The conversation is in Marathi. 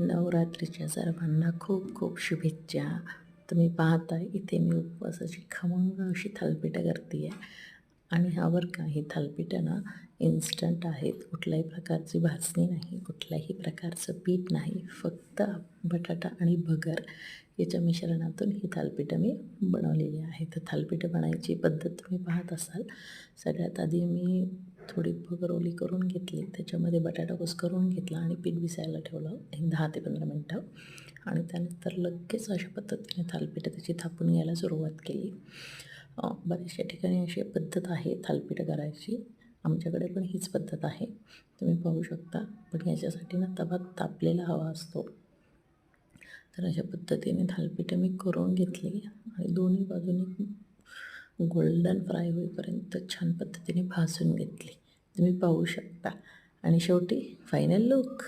नवरात्रीच्या सर्वांना खूप खूप शुभेच्छा. तुम्ही पाहताय इथे मी उपवासाची खमंग अशी थालीपीठं करते आहे. आणि हा बरं का, ही थालीपीठं ना इन्स्टंट आहेत. कुठल्याही प्रकारची भाजणी नाही, कुठल्याही प्रकारचं पीठ नाही, फक्त बटाटा आणि भगर याच्या मिश्रणातून ही थालीपीठं मी बनवलेली आहे. तर थालीपीठं बनायची पद्धत तुम्ही पाहत असाल. सगळ्यात आधी मी थोडी भगर ओली करून घेतली, त्याच्यामध्ये बटाटा कुस्करून घेतला आणि पीठ भिजायला ठेवलं एक 10 ते 15 मिनटं. आणि त्यानंतर लगेच अशा पद्धतीने थालीपीठं त्याची थापून घ्यायला सुरुवात केली. बऱ्याचशा ठिकाणी अशी पद्धत आहे थालीपीठं करायची. आमच्याकडे पण हीच पद्धत आहे, तुम्ही पाहू शकता. पण याच्यासाठी ना तवा तापलेला हवा असतो. तर अशा पद्धतीने थालीपीठं मी करून घेतली आणि दोन्ही बाजूनी गोल्डन फ्राय होईपर्यंत छान पद्धतीने भाजून घेतली, तुम्ही पाहू शकता. आणि शेवटी फायनल लूक.